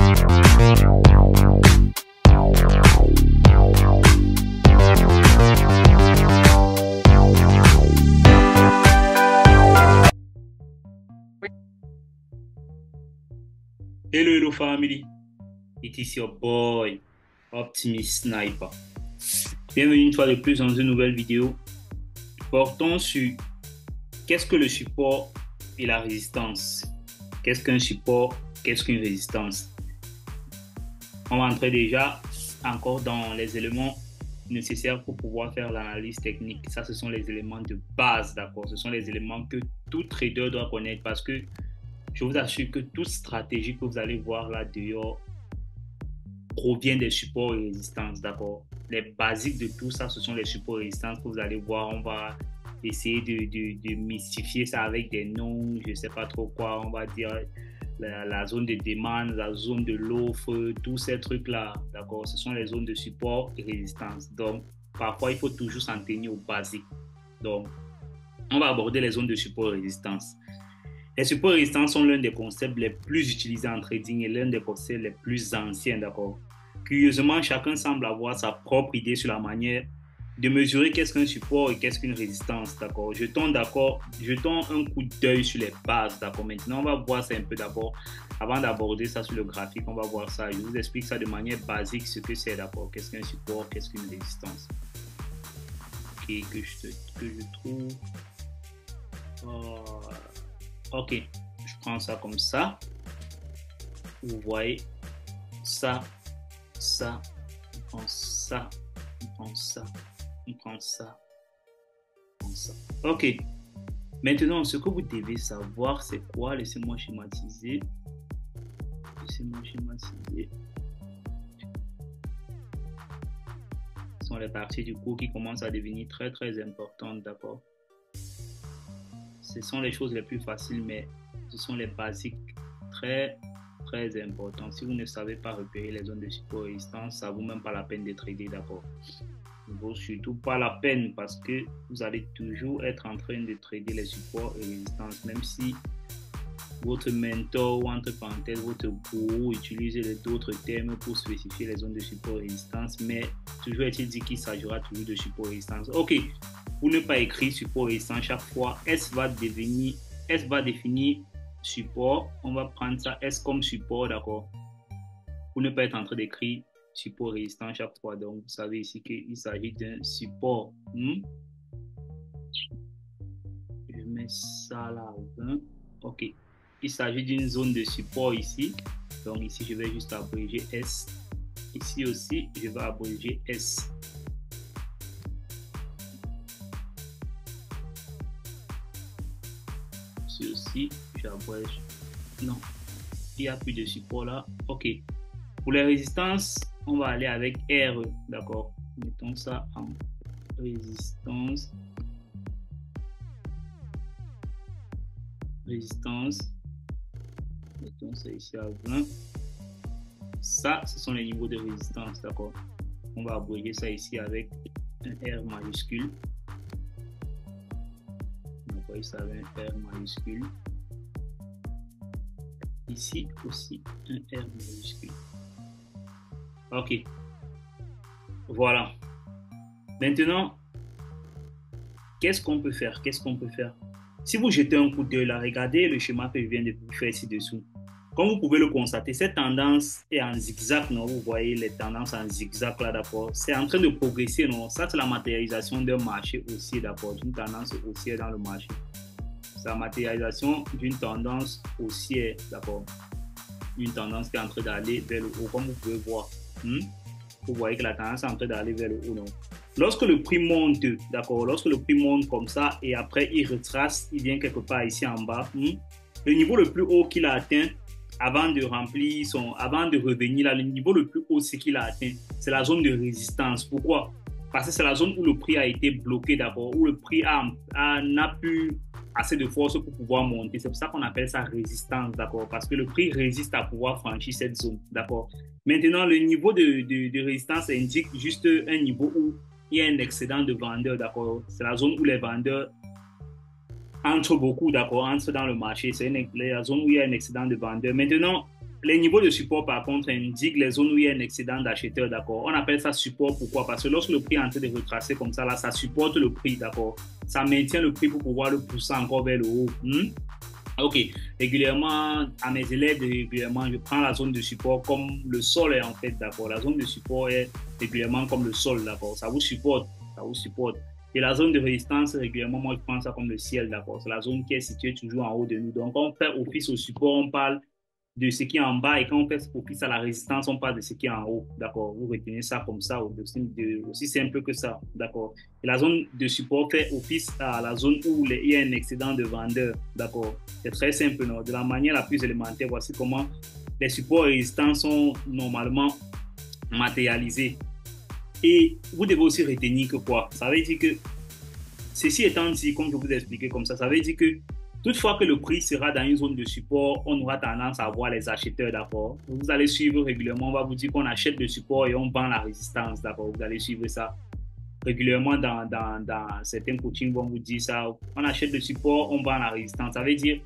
Hello family, it is your boy Optimist Sniper. Bienvenue une fois de plus dans une nouvelle vidéo. Portons sur qu'est-ce que le support et la résistance. Qu'est-ce qu'un support, qu'est-ce qu'une résistance. On va entrer déjà encore dans les éléments nécessaires pour pouvoir faire l'analyse technique. Ça, ce sont les éléments de base, d'accord? Ce sont les éléments que tout trader doit connaître parce que je vous assure que toute stratégie que vous allez voir là dehors provient des supports et résistances, d'accord? Les basiques de tout ça, ce sont les supports et résistances que vous allez voir. On va essayer de mystifier ça avec des noms, je ne sais pas trop quoi. On va dire la zone de demande, la zone de l'offre, tous ces trucs-là, d'accord? Ce sont les zones de support et résistance. Donc, parfois, il faut toujours s'en tenir aux basiques. Donc, on va aborder les zones de support et résistance. Les supports et résistances sont l'un des concepts les plus utilisés en trading et l'un des concepts les plus anciens, d'accord? Curieusement, chacun semble avoir sa propre idée sur la manière de mesurer qu'est-ce qu'un support et qu'est-ce qu'une résistance, d'accord? Jetons un coup d'œil sur les bases, d'accord? Maintenant, on va voir ça un peu d'abord. Avant d'aborder ça sur le graphique, on va voir ça. Je vous explique ça de manière basique, ce que c'est, d'accord? Qu'est-ce qu'un support, qu'est-ce qu'une résistance? Ok, que je trouve... Ok, je prends ça comme ça. Vous voyez ça, ça, on prend ça, on prend ça, on prend ça, on prend ça. Ok, maintenant ce que vous devez savoir c'est quoi? Laissez-moi schématiser. Laissez-moi schématiser. Ce sont les parties du cours qui commencent à devenir très très importantes, d'accord? Ce sont les choses les plus faciles, mais ce sont les basiques très, très importants. Si vous ne savez pas repérer les zones de support et résistance, ça ne vaut même pas la peine de trader, d'accord? Il ne vaut surtout pas la peine parce que vous allez toujours être en train de trader les supports et résistances, même si votre mentor ou entre parenthèses, votre gourou utilise d'autres termes pour spécifier les zones de support et résistance, mais toujours est-il dit qu'il s'agira toujours de support et résistance. Ok. Pour ne pas écrire support et résistance chaque fois, S va définir support. On va prendre ça S comme support, d'accord? Pour ne pas être en train d'écrire support et résistance chaque fois. Donc, vous savez ici qu'il s'agit d'un support. Je mets ça là à 20. Ok. Il s'agit d'une zone de support ici. Donc, ici, je vais juste abréger S. Ici aussi, je vais abréger S. Aussi, j'abrège. Non, il n'y a plus de support là. Ok. Pour les résistances, on va aller avec R. D'accord. Mettons ça en résistance. Résistance. Mettons ça ici à 20. Ça, ce sont les niveaux de résistance. D'accord. On va abréger ça ici avec un R majuscule. Ça avait un R majuscule. Ici aussi un R majuscule. Ok. Voilà. Maintenant, qu'est-ce qu'on peut faire? Si vous jetez un coup d'œil là, regardez le schéma que je viens de vous faire ci-dessous. Comme vous pouvez le constater, cette tendance est en zigzag, non? Vous voyez les tendances en zigzag là, d'accord? C'est en train de progresser, non? Ça, c'est la matérialisation d'un marché haussier, d'accord? D'une tendance haussière dans le marché. C'est la matérialisation d'une tendance haussière, d'accord? Une tendance qui est en train d'aller vers le haut, comme vous pouvez voir. Vous voyez que la tendance est en train d'aller vers le haut, non? Lorsque le prix monte, d'accord? Lorsque le prix monte comme ça et après il retrace, il vient quelque part ici en bas. Le niveau le plus haut qu'il a atteint, avant de revenir là, le niveau le plus haut c'est qu'il a atteint, c'est la zone de résistance. Pourquoi? Parce que c'est la zone où le prix a été bloqué, d'accord, où le prix n'a plus assez de force pour pouvoir monter. C'est pour ça qu'on appelle ça résistance, d'accord, parce que le prix résiste à pouvoir franchir cette zone, d'accord. Maintenant, le niveau de résistance indique juste un niveau où il y a un excédent de vendeurs, d'accord. C'est la zone où les vendeurs entre beaucoup, d'accord, entre dans le marché. C'est la zone où il y a un excédent de vendeurs. Maintenant, les niveaux de support, par contre, indiquent les zones où il y a un excédent d'acheteurs, d'accord? On appelle ça support, pourquoi? Parce que lorsque le prix est en train de retracer comme ça, là, ça supporte le prix, d'accord? Ça maintient le prix pour pouvoir le pousser encore vers le haut. Ok, régulièrement, à mes élèves, régulièrement, je prends la zone de support comme le sol est en fait, d'accord? La zone de support est régulièrement comme le sol, d'accord? Ça vous supporte, ça vous supporte. Et la zone de résistance, régulièrement, moi, je prends ça comme le ciel, d'accord? C'est la zone qui est située toujours en haut de nous. Donc, quand on fait office au support, on parle de ce qui est en bas et quand on fait office à la résistance, on parle de ce qui est en haut, d'accord? Vous retenez ça comme ça, aussi simple que ça, d'accord? Et la zone de support fait office à la zone où il y a un excédent de vendeurs, d'accord? C'est très simple, non? De la manière la plus élémentaire, voici comment les supports résistants sont normalement matérialisés. Et vous devez aussi retenir que quoi? Ça veut dire que, ceci étant dit, comme je vous ai expliqué comme ça veut dire que toutefois que le prix sera dans une zone de support, on aura tendance à voir les acheteurs, d'accord? Vous allez suivre régulièrement, on va vous dire qu'on achète le support et on vend la résistance, d'accord? Vous allez suivre ça régulièrement dans certains coachings vont vous dire ça. On achète le support, on vend la résistance. Ça veut dire,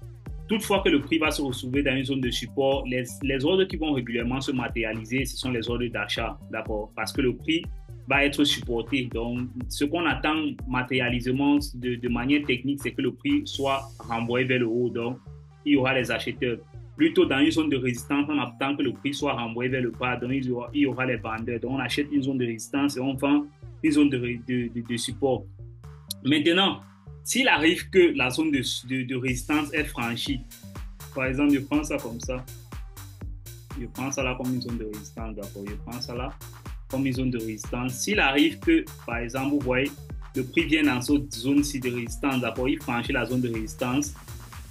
toutefois que le prix va se retrouver dans une zone de support, les ordres qui vont régulièrement se matérialiser, ce sont les ordres d'achat, d'accord? Parce que le prix va être supporté. Donc, ce qu'on attend matérialisement de manière technique, c'est que le prix soit renvoyé vers le haut. Donc, il y aura les acheteurs. Plutôt dans une zone de résistance, on attend que le prix soit renvoyé vers le bas. Donc, il y aura les vendeurs. Donc, on achète une zone de résistance et on vend une zone de support. Maintenant, s'il arrive que la zone de résistance est franchie, par exemple, je prends ça comme ça. Je prends ça là comme une zone de résistance, d'accord? Je prends ça là comme une zone de résistance. S'il arrive que, par exemple, vous voyez, le prix vient dans cette zone-ci de résistance, d'accord, il franchit la zone de résistance,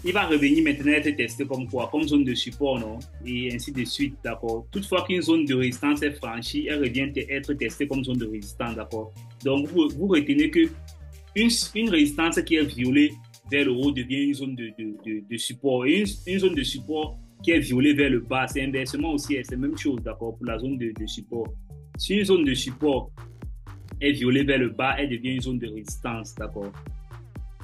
il va revenir maintenant être testé comme quoi? Comme zone de support, non? Et ainsi de suite, d'accord? Toutefois qu'une zone de résistance est franchie, elle revient être testée comme zone de résistance, d'accord? Donc, vous retenez que une résistance qui est violée vers le haut devient une zone de support. Et une zone de support qui est violée vers le bas, c'est inversement aussi, c'est la même chose, d'accord, pour la zone de support. Si une zone de support est violée vers le bas, elle devient une zone de résistance, d'accord?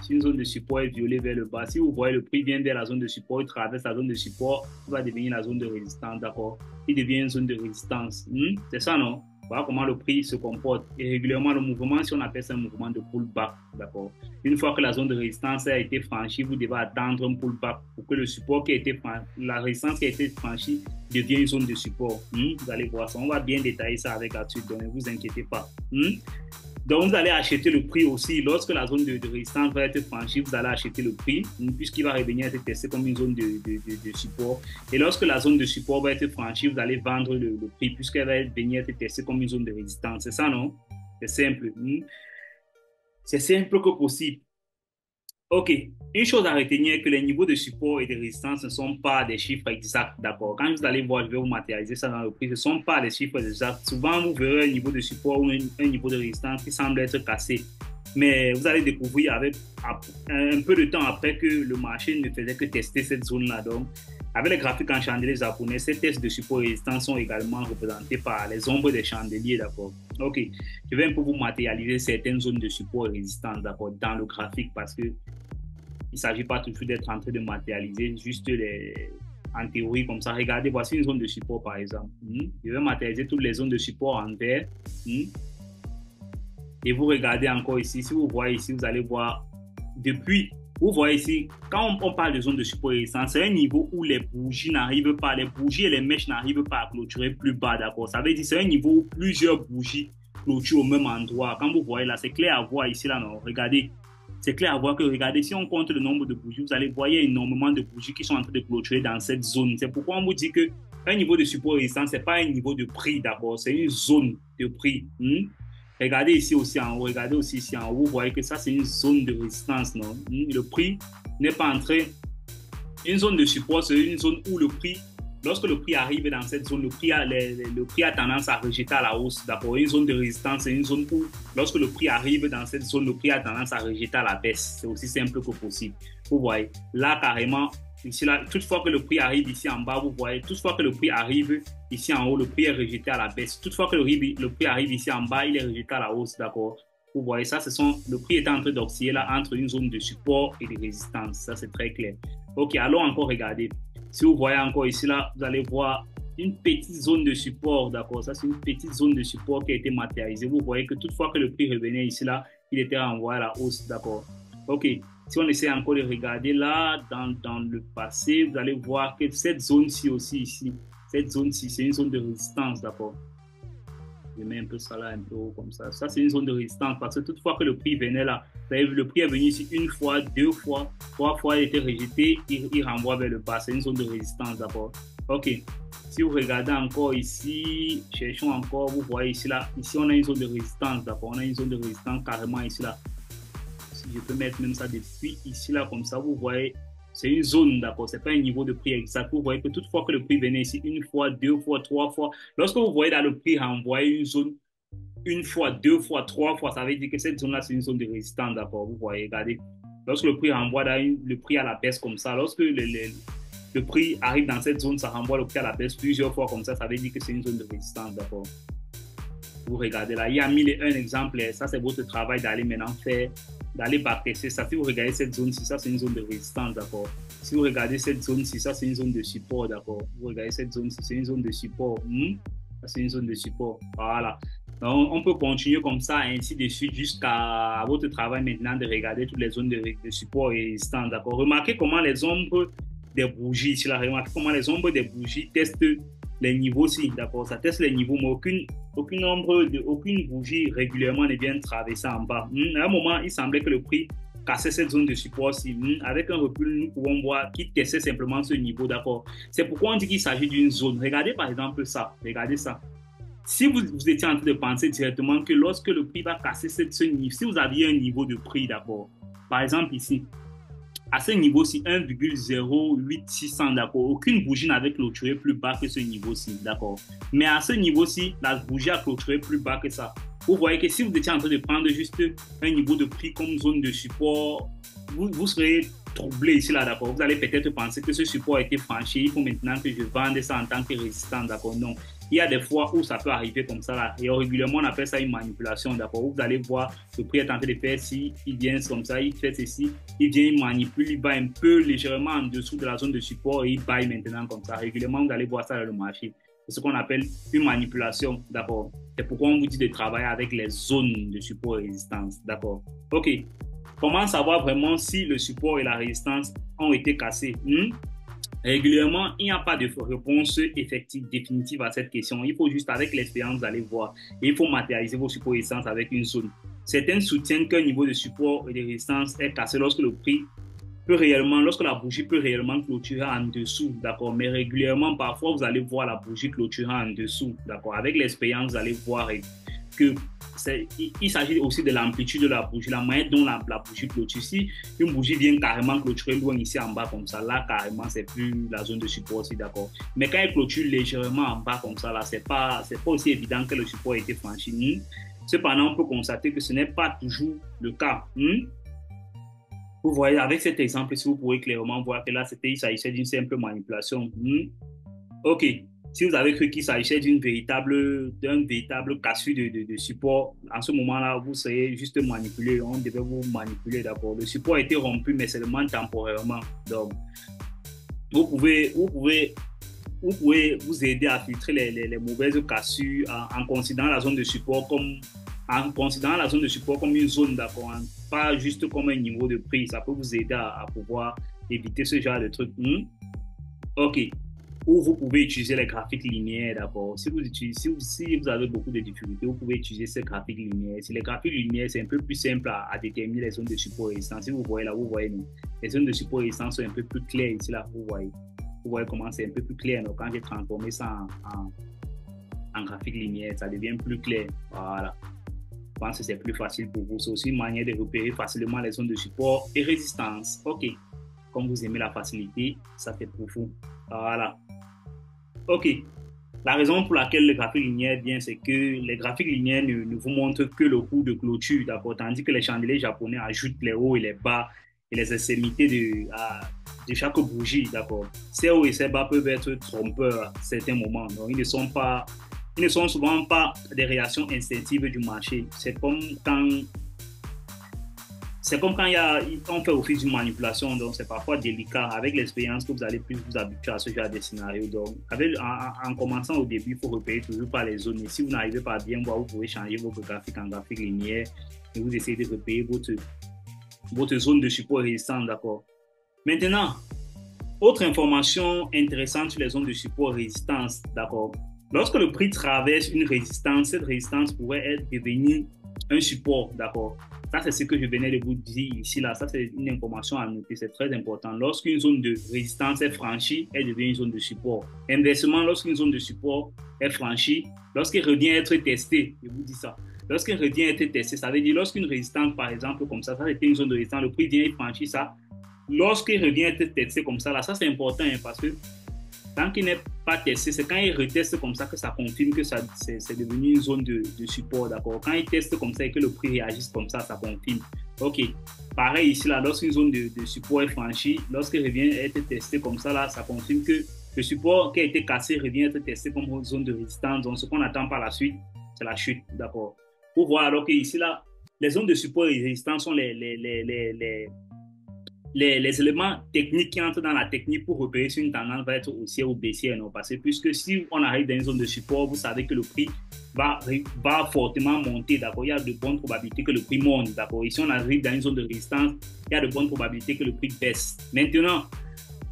Si une zone de support est violée vers le bas, si vous voyez le prix vient vers la zone de support, il traverse la zone de support, il va devenir la zone de résistance, d'accord? Il devient une zone de résistance. C'est ça, non? Voilà comment le prix se comporte. Et régulièrement, le mouvement, si on appelle ça un mouvement de pullback, d'accord? Une fois que la zone de résistance a été franchie, vous devez attendre un pullback pour que le support qui a été franchi, la résistance qui a été franchie devienne une zone de support. Vous allez voir ça. On va bien détailler ça avec la suite, donc ne vous inquiétez pas. Donc, vous allez acheter le prix aussi. Lorsque la zone de résistance va être franchie, vous allez acheter le prix, puisqu'il va revenir être testé comme une zone de support. Et lorsque la zone de support va être franchie, vous allez vendre le prix, puisqu'elle va venir être testée comme une zone de résistance. C'est ça, non? C'est simple. C'est simple que possible. Ok, une chose à retenir est que les niveaux de support et de résistance ne sont pas des chiffres exacts, d'accord? Quand vous allez voir, je vais vous matérialiser ça dans le prix, ce ne sont pas des chiffres exacts. Souvent, vous verrez un niveau de support ou un niveau de résistance qui semble être cassé. Mais vous allez découvrir avec un peu de temps après que le marché ne faisait que tester cette zone-là. Donc, avec les graphiques en chandelier japonais, ces tests de support et résistance sont également représentés par les ombres des chandeliers, d'accord? Ok, je vais un peu vous matérialiser certaines zones de support et résistance, d'accord, dans le graphique parce que il ne s'agit pas toujours d'être en train de matérialiser juste en théorie comme ça. Regardez, voici une zone de support par exemple. Je vais matérialiser toutes les zones de support en vert. Et vous regardez encore ici. Si vous voyez ici, vous allez voir depuis. Vous voyez ici, quand on parle de zone de support et résistance, c'est un niveau où les bougies n'arrivent pas, les bougies et les mèches n'arrivent pas à clôturer plus bas, d'accord? Ça veut dire que c'est un niveau où plusieurs bougies clôturent au même endroit. Quand vous voyez là, c'est clair à voir ici, là, non? Regardez. C'est clair à voir que, regardez, si on compte le nombre de bougies, vous allez voir, il y a énormément de bougies qui sont en train de clôturer dans cette zone. C'est pourquoi on vous dit qu'un niveau de support résistance, ce n'est pas un niveau de prix, d'accord? C'est une zone de prix. Regardez ici aussi en haut, regardez aussi ici en haut, vous voyez que ça, c'est une zone de résistance, non? Le prix n'est pas entré. Une zone de support, c'est une zone où le prix, lorsque le prix arrive dans cette zone, le prix a tendance à rejeter à la hausse. D'abord, une zone de résistance, c'est une zone où, lorsque le prix arrive dans cette zone, le prix a tendance à rejeter à la baisse. C'est aussi simple que possible. Vous voyez, là, carrément, ici, là, toutefois que le prix arrive ici en bas, vous voyez, toutefois que le prix arrive ici en haut, le prix est rejeté à la baisse. Toutefois que le prix arrive ici en bas, il est rejeté à la hausse, d'accord? Vous voyez, ça, le prix est en train d'osciller là entre une zone de support et de résistance. Ça, c'est très clair. Ok, allons encore regarder. Si vous voyez encore ici, là, vous allez voir une petite zone de support, d'accord? Ça, c'est une petite zone de support qui a été matérialisée. Vous voyez que toutefois que le prix revenait ici, là, il était renvoyé à la hausse, d'accord? OK. Si on essaie encore de regarder là, dans le passé, vous allez voir que cette zone-ci aussi, ici, cette zone-ci, c'est une zone de résistance, d'accord? Je mets un peu ça là, un peu haut comme ça. Ça, c'est une zone de résistance parce que toutefois que le prix venait là, le prix est venu ici une fois, deux fois, trois fois, il était rejeté, il renvoie vers le bas. C'est une zone de résistance d'abord. OK. Si vous regardez encore ici, cherchons encore, vous voyez ici là, ici on a une zone de résistance d'abord. On a une zone de résistance carrément ici là. Si je peux mettre même ça depuis ici là comme ça, vous voyez. C'est une zone, d'accord, c'est pas un niveau de prix exact. Vous voyez que toutefois que le prix venait ici une fois, deux fois, trois fois, lorsque vous voyez dans le prix renvoyer une zone une fois, deux fois, trois fois, ça veut dire que cette zone-là, c'est une zone de résistance, d'accord. Vous voyez, regardez, lorsque le prix renvoie le prix à la baisse comme ça, lorsque le prix arrive dans cette zone, ça renvoie le prix à la baisse plusieurs fois comme ça veut dire que c'est une zone de résistance, d'accord. Vous regardez là, il y a 1001 exemples, ça c'est votre travail d'aller maintenant faire, d'aller backtester ça. Si vous regardez cette zone-ci, ça c'est une zone de résistance, d'accord. Si vous regardez cette zone-ci, ça c'est une zone de support, d'accord. Vous regardez cette zone-ci, c'est une zone de support. Ça c'est une zone de support, voilà. Donc, on peut continuer comme ça, ainsi de suite, jusqu'à votre travail maintenant de regarder toutes les zones de support et résistance, d'accord. Remarquez comment les ombres des bougies, ici là, remarquez comment les ombres des bougies testent les niveaux ci, d'accord. Ça teste les niveaux, mais aucune bougie régulièrement ne vient traverser en bas. À un moment, il semblait que le prix cassait cette zone de support-ci. Avec un recul, nous pouvons voir qu'il testait simplement ce niveau, d'accord. C'est pourquoi on dit qu'il s'agit d'une zone. Regardez par exemple ça, regardez ça. Si vous étiez en train de penser directement que lorsque le prix va casser ce niveau, si vous aviez un niveau de prix d'abord, par exemple ici, à ce niveau-ci, 1,08600, d'accord, aucune bougie n'avait clôturé plus bas que ce niveau-ci, d'accord. Mais à ce niveau-ci, la bougie a clôturé plus bas que ça. Vous voyez que si vous étiez en train de prendre juste un niveau de prix comme zone de support, vous serez troublé ici, là, d'accord. Vous allez peut-être penser que ce support a été franchi, il faut maintenant que je vende ça en tant que résistant, d'accord. Non. Il y a des fois où ça peut arriver comme ça là. Et régulièrement, on appelle ça une manipulation, d'accord. Vous allez voir, le prix est en train de faire ci, il vient comme ça, il fait ceci, il vient, il manipule, il va un peu légèrement en dessous de la zone de support et il baille maintenant comme ça. Régulièrement, vous allez voir ça dans le marché. C'est ce qu'on appelle une manipulation, d'accord. C'est pourquoi on vous dit de travailler avec les zones de support et résistance, d'accord. OK. Comment savoir vraiment si le support et la résistance ont été cassés? Régulièrement, il n'y a pas de réponse effective, définitive à cette question. Il faut juste, avec l'expérience, aller voir. Et il faut matérialiser vos supports et résistances avec une zone. Certains soutiennent qu'un niveau de support et de résistance est cassé lorsque le prix peut réellement, lorsque la bougie peut réellement clôturer en dessous, d'accord. Mais régulièrement, parfois, vous allez voir la bougie clôturer en dessous, d'accord. Avec l'expérience, vous allez voir que il s'agit aussi de l'amplitude de la bougie, la manière dont la bougie clôture. Si une bougie vient carrément clôturer loin ici en bas comme ça, là carrément c'est plus la zone de support aussi, d'accord. Mais quand elle clôture légèrement en bas comme ça, là c'est pas aussi évident que le support a été franchi. Cependant, on peut constater que ce n'est pas toujours le cas. Vous voyez, avec cet exemple, si vous pouvez clairement voir que là, il s'agissait d'une simple manipulation. OK. Si vous avez cru qu'il s'agissait d'un véritable cassure de support, en ce moment-là, vous serez juste manipulé. On devait vous manipuler d'abord. Le support a été rompu, mais seulement temporairement. Donc, vous pouvez vous aider à filtrer les mauvaises cassures en considérant la zone de support comme une zone, d'accord, pas juste comme un niveau de prix. Ça peut vous aider à pouvoir éviter ce genre de trucs. OK. Ou vous pouvez utiliser les graphiques linéaires, d'accord. Si vous avez beaucoup de difficultés, vous pouvez utiliser ces graphiques linéaires. Si les graphiques linéaires, c'est un peu plus simple à déterminer les zones de support et résistance. Si vous voyez là, vous voyez, les zones de support et résistance sont un peu plus claires ici, là, vous voyez. Vous voyez comment c'est un peu plus clair. Donc, quand j'ai transformé ça en graphique linéaire, ça devient plus clair. Voilà. Je pense que c'est plus facile pour vous. C'est aussi une manière de repérer facilement les zones de support et résistance. OK. Comme vous aimez la facilité, ça fait pour vous. Voilà. OK. La raison pour laquelle le graphique linéaire vient, c'est que les graphiques linéaires ne vous montrent que le cours de clôture, d'accord, tandis que les chandeliers japonais ajoutent les hauts et les bas et les extrémités de chaque bougie, d'accord. Ces hauts et ces bas peuvent être trompeurs à certains moments. Donc, ils ne sont souvent pas des réactions instinctives du marché. C'est c'est comme quand on fait office d'une manipulation, donc c'est parfois délicat. Avec l'expérience que vous allez plus vous habituer à ce genre de scénario. Donc, en commençant au début, il faut repérer toujours par les zones. Et si vous n'arrivez pas à bien voir, vous pouvez changer votre graphique en graphique linéaire et vous essayez de repérer votre zone de support résistance, d'accord? Maintenant, autre information intéressante sur les zones de support résistance, d'accord? Lorsque le prix traverse une résistance, cette résistance pourrait devenir un support, d'accord? Ça, c'est ce que je venais de vous dire ici, là. Ça, c'est une information à noter, c'est très important. Lorsqu'une zone de résistance est franchie, elle devient une zone de support. Inversement, lorsqu'une zone de support est franchie, lorsqu'elle revient à être testée, je vous dis ça, lorsqu'elle revient à être testée, ça veut dire lorsqu'une résistance, par exemple, comme ça c'était une zone de résistance, le prix vient et franchit ça. Lorsqu'il revient à être testé comme ça, là, ça c'est important hein, parce que tant qu'il n'est pas testé, c'est quand il reteste comme ça que ça confirme que c'est devenu une zone de support, d'accord? Quand il teste comme ça et que le prix réagisse comme ça confirme. Ok. Pareil ici, là, lorsqu'une zone de support est franchie, lorsqu'il revient à être testé comme ça, là, ça confirme que le support qui a été cassé revient à être testé comme une zone de résistance. Donc, ce qu'on attend par la suite, c'est la chute, d'accord? Pour voir alors que ici, là, les zones de support et de résistance sont les éléments techniques qui entrent dans la technique pour repérer si une tendance va être haussière ou baissière. Non, parce que puisque si on arrive dans une zone de support, vous savez que le prix va fortement monter. D'accord, il y a de bonnes probabilités que le prix monte. D'accord, et si on arrive dans une zone de résistance, il y a de bonnes probabilités que le prix baisse. Maintenant,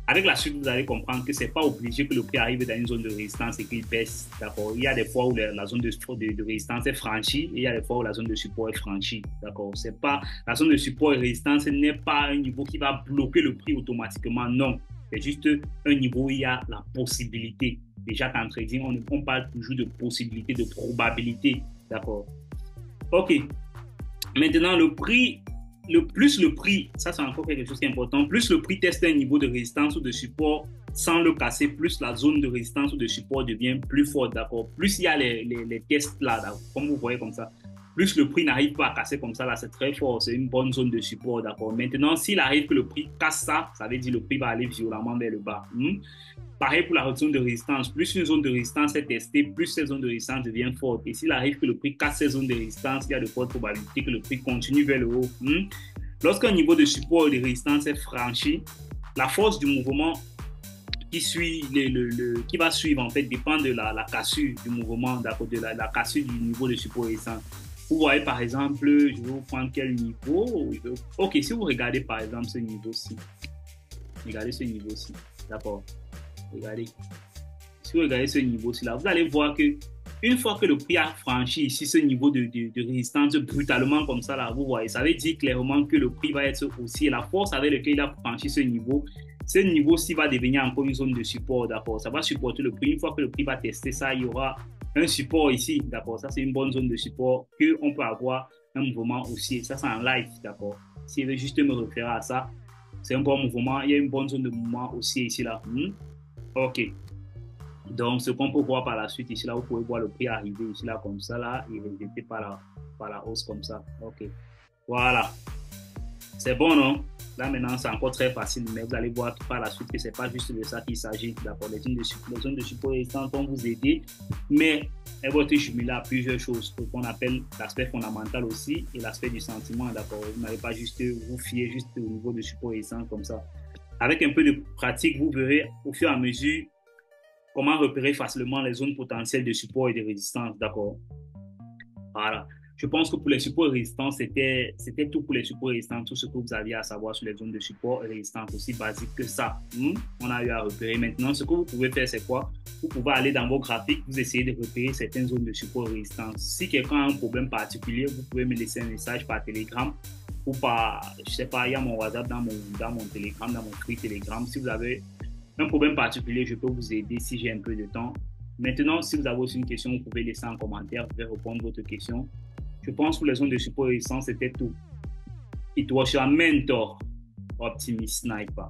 avec la suite, vous allez comprendre que ce n'est pas obligé que le prix arrive dans une zone de résistance et qu'il baisse. D'accord. Il y a des fois où la zone de résistance est franchie et il y a des fois où la zone de support est franchie. D'accord. C'est pas, la zone de support et résistance n'est pas un niveau qui va bloquer le prix automatiquement. Non. C'est juste un niveau où il y a la possibilité. Déjà, en trading, on parle toujours de possibilité, de probabilité. D'accord. OK. Maintenant, plus le prix, ça c'est encore quelque chose qui est important, plus le prix teste un niveau de résistance ou de support sans le casser, plus la zone de résistance ou de support devient plus forte, d'accord? Plus il y a les tests là, comme vous voyez comme ça, plus le prix n'arrive pas à casser comme ça, là c'est très fort, c'est une bonne zone de support, d'accord? Maintenant, s'il arrive que le prix casse ça, ça veut dire que le prix va aller violemment vers le bas. Pareil pour la zone de résistance. Plus une zone de résistance est testée, plus cette zone de résistance devient forte. Et s'il arrive que le prix casse cette zone de résistance, il y a de fortes probabilités que le prix continue vers le haut. Lorsqu'un niveau de support et de résistance est franchi, la force du mouvement qui va suivre en fait dépend de la cassure du mouvement, de la cassure du niveau de support et résistance. Vous voyez par exemple, je vais vous prendre quel niveau. Ok, si vous regardez par exemple ce niveau-ci, regardez ce niveau-ci, d'accord? Regardez. Si vous regardez ce niveau-ci là, vous allez voir que une fois que le prix a franchi ici ce niveau de résistance brutalement comme ça là, vous voyez, ça veut dire clairement que le prix va être haussier. La force avec laquelle il a franchi ce niveau-ci va devenir encore une zone de support, d'accord? Ça va supporter le prix. Une fois que le prix va tester ça, il y aura un support ici, d'accord? Ça c'est une bonne zone de support qu'on peut avoir un mouvement haussier. Ça c'est en live, d'accord? Si je veux juste me référer à ça, c'est un bon mouvement. Il y a une bonne zone de mouvement haussier ici là. Ok. Donc, ce qu'on peut voir par la suite, ici là, vous pouvez voir le prix arriver ici là, comme ça là, et rejeter par la hausse comme ça. Ok. Voilà. C'est bon, non? Là, maintenant, c'est encore très facile, mais vous allez voir par la suite que c'est pas juste de ça qu'il s'agit. D'accord. Les zones de support et résistance vont vous aider, mais elles vont être jumelées à plusieurs choses, ce qu'on appelle l'aspect fondamental aussi et l'aspect du sentiment. D'accord. Vous n'allez pas juste vous fier juste au niveau de support et résistance comme ça. Avec un peu de pratique, vous verrez au fur et à mesure comment repérer facilement les zones potentielles de support et de résistance, d'accord? Voilà. Je pense que pour les supports et résistance, c'était tout pour les supports et résistance, tout ce que vous aviez à savoir sur les zones de support et résistance, aussi basique que ça. On a eu à repérer. Maintenant, ce que vous pouvez faire, c'est quoi? Vous pouvez aller dans vos graphiques, vous essayez de repérer certaines zones de support et résistance. Si quelqu'un a un problème particulier, vous pouvez me laisser un message par Telegram ou par, je sais pas, il y a mon WhatsApp dans mon Telegram, dans mon free Telegram. Si vous avez un problème particulier, je peux vous aider si j'ai un peu de temps. Maintenant, si vous avez aussi une question, vous pouvez laisser en commentaire, je vais répondre à votre question. Je pense que pour les zones de support et résistance, c'était tout. It was your mentor, Optimist Sniper.